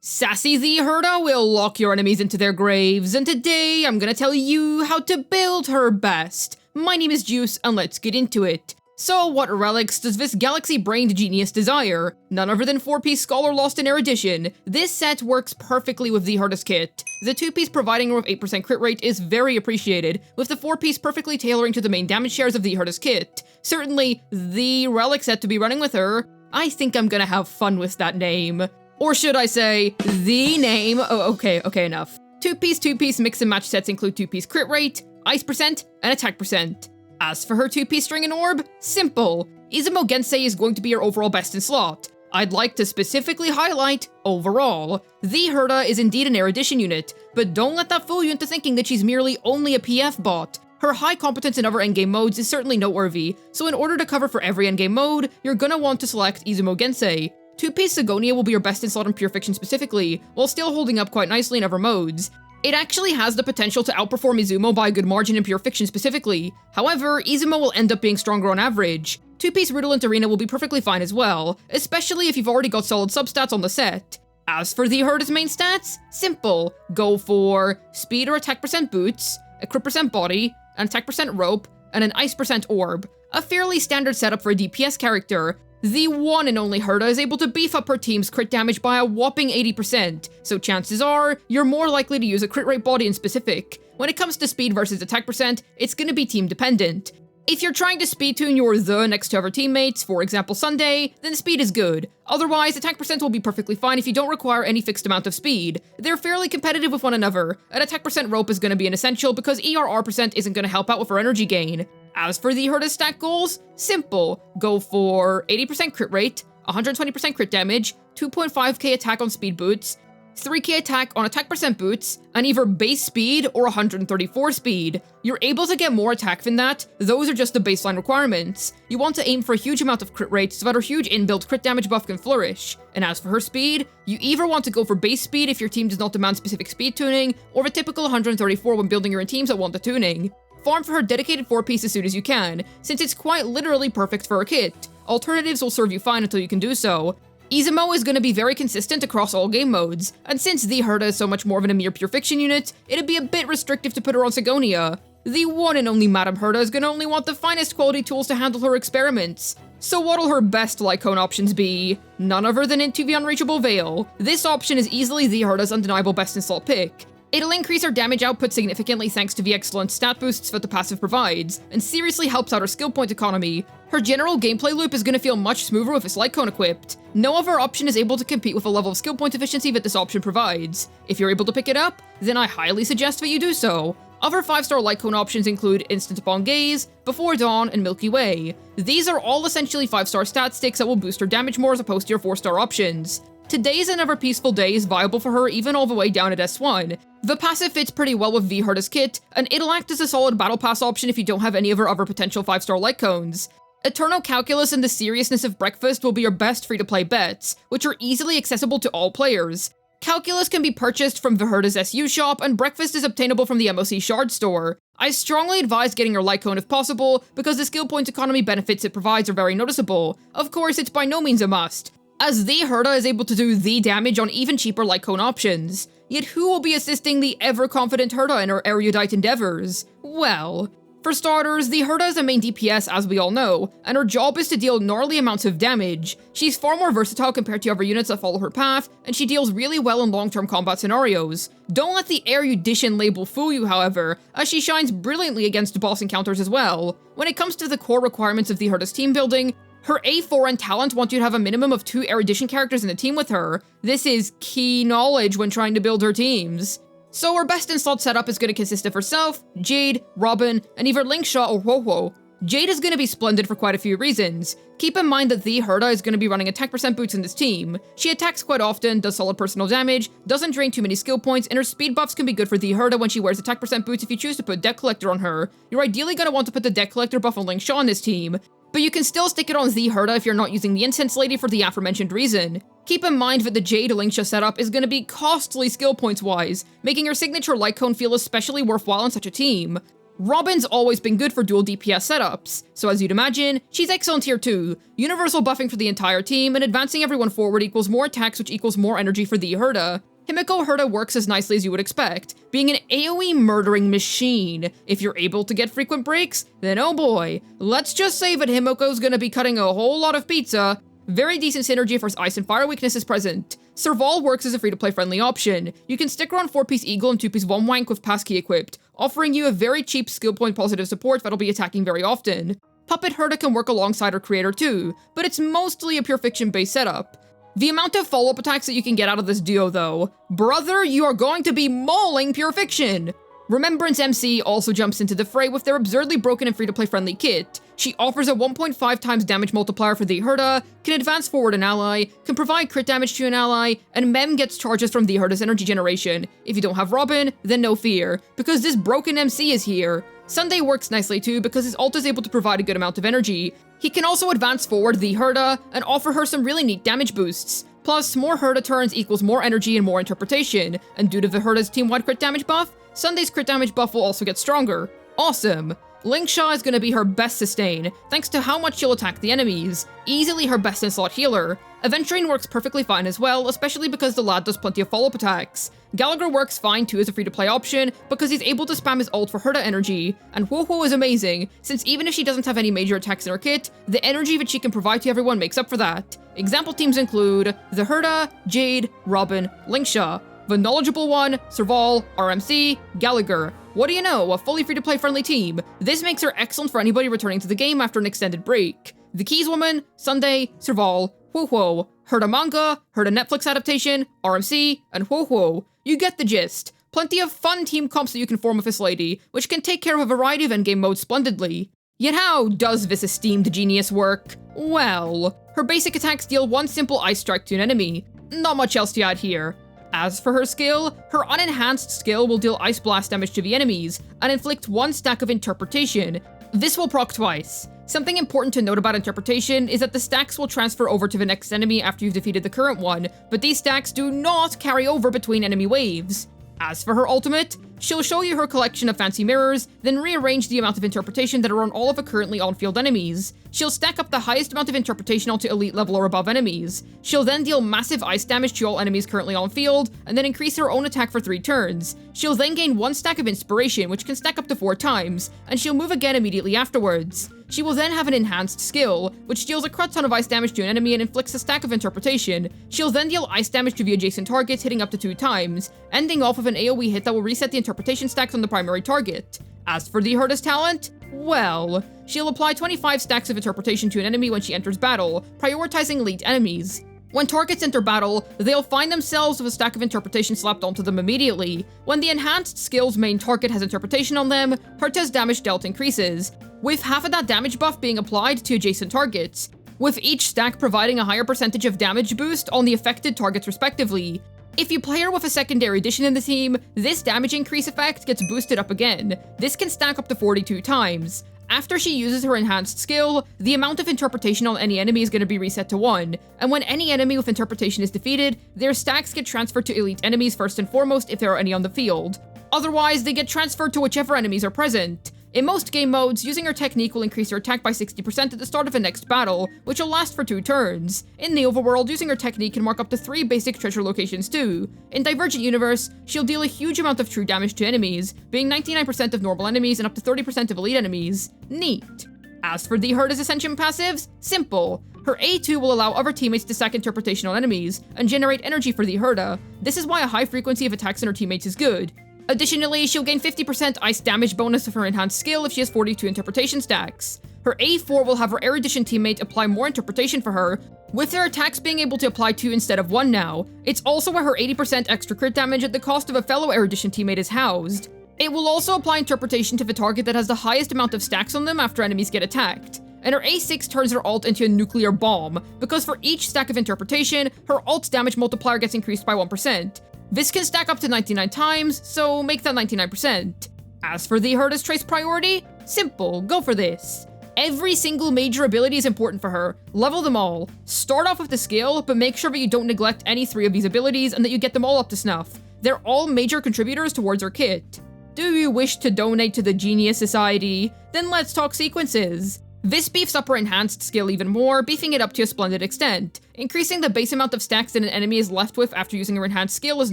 Sassy the Herta will lock your enemies into their graves, and today I'm gonna tell you how to build her best. My name is Juice, and let's get into it. So what relics does this galaxy-brained genius desire? None other than 4-piece Scholar Lost in Erudition. This set works perfectly with the Herta's kit. The 2-piece providing her with 8% crit rate is very appreciated, with the 4-piece perfectly tailoring to the main damage shares of the Herta's kit. Certainly, the relic set to be running with her. I think I'm gonna have fun with that name. Or should I say, the name? Oh, okay, enough. 2-piece mix and match sets include 2-piece crit rate, ice percent, and attack percent. As for her 2-piece string and orb, simple. Izumo Gensei is going to be your overall best in slot. I'd like to specifically highlight overall. The Herta is indeed an erudition unit, but don't let that fool you into thinking that she's merely only a PF bot. Her high competence in other endgame modes is certainly noteworthy, so in order to cover for every endgame mode, you're gonna want to select Izumo Gensei. 2-piece Sigonia will be your best in slot in Pure Fiction specifically, while still holding up quite nicely in other modes. It actually has the potential to outperform Izumo by a good margin in Pure Fiction specifically. However, Izumo will end up being stronger on average. 2-piece Rudolent Arena will be perfectly fine as well, especially if you've already got solid substats on the set. As for the Herta's main stats, simple. Go for speed or attack percent boots, a crit percent body, an attack percent rope, and an ice percent orb. A fairly standard setup for a DPS character. The one and only Herta is able to beef up her team's crit damage by a whopping 80%, so chances are, you're more likely to use a crit rate body in specific. When it comes to speed versus attack percent, it's gonna be team dependent. If you're trying to speed tune your next to other teammates, for example Sunday, then speed is good. Otherwise, attack percent will be perfectly fine if you don't require any fixed amount of speed. They're fairly competitive with one another. An attack percent rope is going to be an essential because ERR percent isn't going to help out with her energy gain. As for the Herta stat goals, simple. Go for 80% crit rate, 120% crit damage, 2.5k attack on speed boots, 3k attack on attack percent boots, and either base speed or 134 speed. You're able to get more attack than that, those are just the baseline requirements. You want to aim for a huge amount of crit rate so that her huge inbuilt crit damage buff can flourish. And as for her speed, you either want to go for base speed if your team does not demand specific speed tuning, or the typical 134 when building your own teams that want the tuning. Farm for her dedicated 4-piece as soon as you can, since it's quite literally perfect for her kit. Alternatives will serve you fine until you can do so. Izumo is going to be very consistent across all game modes, and since the Herta is so much more than a mere Pure Fiction unit, it'd be a bit restrictive to put her on Sigonia. The one and only Madame Herta is going to only want the finest quality tools to handle her experiments. So what'll her best Lycone options be? None other than Into the Unreachable Veil. This option is easily the Herta's undeniable best in slot pick. It'll increase her damage output significantly thanks to the excellent stat boosts that the passive provides, and seriously helps out her skill point economy. Her general gameplay loop is going to feel much smoother with this light cone equipped. No other option is able to compete with the level of skill point efficiency that this option provides. If you're able to pick it up, then I highly suggest that you do so. Other 5-star light cone options include Instant Upon Gaze, Before Dawn, and Milky Way. These are all essentially 5-star stat sticks that will boost her damage more as opposed to your 4-star options. Today's Another Peaceful Day is viable for her even all the way down at S1. The passive fits pretty well with the Herta's kit, and it'll act as a solid battle pass option if you don't have any of her other potential 5-star light cones. Eternal Calculus and the Seriousness of Breakfast will be your best free-to-play bets, which are easily accessible to all players. Calculus can be purchased from the Herta's SU shop, and Breakfast is obtainable from the MOC Shard store. I strongly advise getting your light cone if possible, because the skill point economy benefits it provides are very noticeable. Of course, it's by no means a must, as the Herta is able to do the damage on even cheaper light cone options. Yet who will be assisting the ever-confident Herta in her erudite endeavors? Well, for starters, the Herta is a main DPS as we all know, and her job is to deal gnarly amounts of damage. She's far more versatile compared to other units that follow her path, and she deals really well in long-term combat scenarios. Don't let the erudition label fool you, however, as she shines brilliantly against boss encounters as well. When it comes to the core requirements of the Herta's team building, her A4 and talent want you to have a minimum of 2 erudition characters in the team with her. This is key knowledge when trying to build her teams. So her best in slot setup is going to consist of herself, Jade, Robin, and either Linkshot or Ho-Ho. Jade is going to be splendid for quite a few reasons. Keep in mind that the Herta is going to be running attack percent boots in this team. She attacks quite often, does solid personal damage, doesn't drain too many skill points, and her speed buffs can be good for the Herta when she wears attack percent boots if you choose to put Deck Collector on her. You're ideally going to want to put the Deck Collector buff on Linkshot on this team, but you can still stick it on the Herta if you're not using the Incense Lady for the aforementioned reason. Keep in mind that the Jade Linkshot setup is going to be costly skill points wise, making your signature light cone feel especially worthwhile in such a team. Robin's always been good for dual DPS setups, so as you'd imagine, she's excellent here too. Universal buffing for the entire team, and advancing everyone forward equals more attacks, which equals more energy for the Herta. Himiko Herta works as nicely as you would expect, being an AoE murdering machine. If you're able to get frequent breaks, then oh boy. Let's just say that Himiko's gonna be cutting a whole lot of pizza. Very decent synergy if her ice and fire weakness is present. Serval works as a free-to-play friendly option. You can stick her on 4-piece Eagle and 2-piece Womwank with Passkey equipped, offering you a very cheap skill point positive support that'll be attacking very often. Puppet Herta can work alongside her creator too, but it's mostly a pure fiction based setup. The amount of follow-up attacks that you can get out of this duo though, brother, you are going to be mauling pure fiction! Remembrance MC also jumps into the fray with their absurdly broken and free-to-play friendly kit. She offers a 1.5 times damage multiplier for the Herta, can advance forward an ally, can provide crit damage to an ally, and Mem gets charges from the Herta's energy generation. If you don't have Robin, then no fear, because this broken MC is here. Sunday works nicely too because his ult is able to provide a good amount of energy. He can also advance forward the Herta and offer her some really neat damage boosts. Plus, more Herta turns equals more energy and more interpretation, and due to the Herta's team-wide crit damage buff, Sunday's crit damage buff will also get stronger. Awesome! Linkshaw is gonna be her best sustain, thanks to how much she'll attack the enemies. Easily her best in slot healer. Aventurine works perfectly fine as well, especially because the lad does plenty of follow-up attacks. Gallagher works fine too as a free-to-play option, because he's able to spam his ult for Herta energy. And Woho is amazing, since even if she doesn't have any major attacks in her kit, the energy that she can provide to everyone makes up for that. Example teams include the Herta, Jade, Robin, Linkshaw. The knowledgeable one, Serval, RMC, Gallagher. What do you know, a fully free-to-play friendly team. This makes her excellent for anybody returning to the game after an extended break. The Keys Woman, Sunday, Serval, Woho, Herta Manga, Herta Netflix adaptation, RMC, and Woho. You get the gist. Plenty of fun team comps that you can form with this lady, which can take care of a variety of endgame modes splendidly. Yet how does this esteemed genius work? Well, her basic attacks deal one simple ice strike to an enemy. Not much else to add here. As for her skill, her unenhanced skill will deal ice blast damage to the enemies, and inflict 1 stack of interpretation. This will proc twice. Something important to note about interpretation is that the stacks will transfer over to the next enemy after you've defeated the current one, but these stacks do not carry over between enemy waves. As for her ultimate, she'll show you her collection of fancy mirrors, then rearrange the amount of interpretation that are on all of the currently on-field enemies. She'll stack up the highest amount of interpretation onto elite level or above enemies. She'll then deal massive ice damage to all enemies currently on field, and then increase her own attack for 3 turns. She'll then gain 1 stack of inspiration, which can stack up to 4 times, and she'll move again immediately afterwards. She will then have an enhanced skill, which deals a crud ton of ice damage to an enemy and inflicts a stack of interpretation. She'll then deal ice damage to the adjacent targets, hitting up to 2 times, ending off with an AoE hit that will reset the interpretation stacks on the primary target. As for the Herta's talent, well, she'll apply 25 stacks of interpretation to an enemy when she enters battle, prioritizing elite enemies. When targets enter battle, they'll find themselves with a stack of interpretation slapped onto them immediately. When the enhanced skill's main target has interpretation on them, Herta's damage dealt increases, with half of that damage buff being applied to adjacent targets, with each stack providing a higher percentage of damage boost on the affected targets respectively. If you play her with a secondary addition in the team, this damage increase effect gets boosted up again. This can stack up to 42 times. After she uses her enhanced skill, the amount of interpretation on any enemy is going to be reset to 1, and when any enemy with interpretation is defeated, their stacks get transferred to elite enemies first and foremost if there are any on the field. Otherwise, they get transferred to whichever enemies are present. In most game modes, using her technique will increase her attack by 60% at the start of a next battle, which will last for 2 turns. In the overworld, using her technique can mark up to 3 basic treasure locations too. In Divergent Universe, she'll deal a huge amount of true damage to enemies, being 99% of normal enemies and up to 30% of elite enemies. Neat. As for the Herta's Ascension passives, simple. Her A2 will allow other teammates to stack interpretation on enemies, and generate energy for the Herta. This is why a high frequency of attacks on her teammates is good. Additionally, she'll gain 50% ice damage bonus with her enhanced skill if she has 42 interpretation stacks. Her A4 will have her Erudition teammate apply more interpretation for her, with their attacks being able to apply 2 instead of 1 now. It's also where her 80% extra crit damage at the cost of a fellow Erudition teammate is housed. It will also apply interpretation to the target that has the highest amount of stacks on them after enemies get attacked. And her A6 turns her ult into a nuclear bomb, because for each stack of interpretation, her ult's damage multiplier gets increased by 1%. This can stack up to 99 times, so make that 99%. As for the Herta's trace priority, simple, go for this. Every single major ability is important for her. Level them all. Start off with the skill, but make sure that you don't neglect any 3 of these abilities and that you get them all up to snuff. They're all major contributors towards her kit. Do you wish to donate to the Genius Society? Then let's talk sequences. This beefs up her enhanced skill even more, beefing it up to a splendid extent. Increasing the base amount of stacks that an enemy is left with after using her enhanced skill is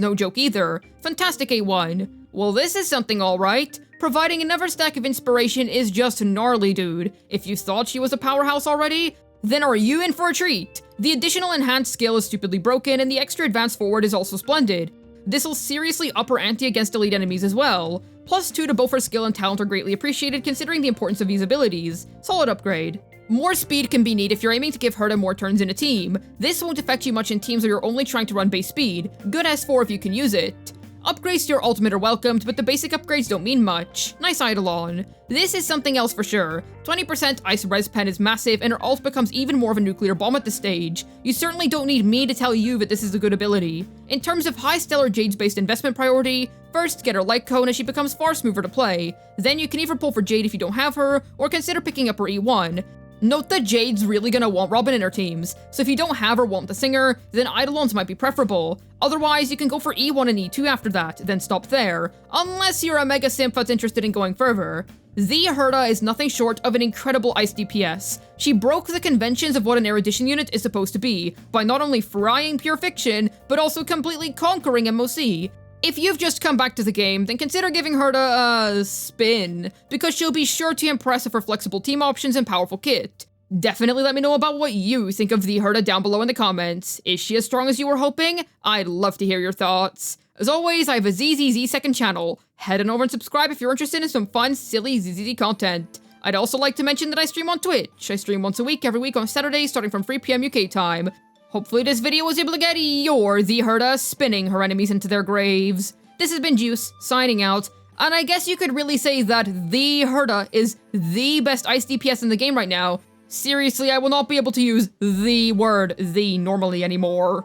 no joke either. Fantastic A1. Well, this is something alright. Providing another stack of inspiration is just gnarly, dude. If you thought she was a powerhouse already, then are you in for a treat? The additional enhanced skill is stupidly broken, and the extra advance forward is also splendid. This'll seriously up her ante against elite enemies as well. +2 to both her skill and talent are greatly appreciated considering the importance of these abilities. Solid upgrade. More speed can be neat if you're aiming to give Herta more turns in a team. This won't affect you much in teams where you're only trying to run base speed. Good S4 if you can use it. Upgrades to your ultimate are welcomed, but the basic upgrades don't mean much. Nice Eidolon. This is something else for sure. 20% ice res pen is massive, and her ult becomes even more of a nuclear bomb at this stage. You certainly don't need me to tell you that this is a good ability. In terms of high stellar Jades-based investment priority, first get her light cone as she becomes far smoother to play. Then you can either pull for Jade if you don't have her, or consider picking up her E1. Note that Jade's really gonna want Robin in her teams, so if you don't have or want the singer, then Eidolons might be preferable. Otherwise, you can go for E1 and E2 after that, then stop there, unless you're a mega simp that's interested in going further. The Herta is nothing short of an incredible ice DPS. She broke the conventions of what an erudition unit is supposed to be, by not only frying pure fiction, but also completely conquering MOC. If you've just come back to the game, then consider giving Herta a spin, because she'll be sure to impress with her flexible team options and powerful kit. Definitely let me know about what you think of the Herta down below in the comments. Is she as strong as you were hoping? I'd love to hear your thoughts. As always, I have a ZZZ second channel. Head on over and subscribe if you're interested in some fun, silly ZZZ content. I'd also like to mention that I stream on Twitch. I stream once a week, every week on Saturdays, starting from 3 PM UK time. Hopefully this video was able to get your the Herta spinning her enemies into their graves. This has been Juice, signing out, and I guess you could really say that the Herta is the best ice DPS in the game right now. Seriously, I will not be able to use the word "the" normally anymore.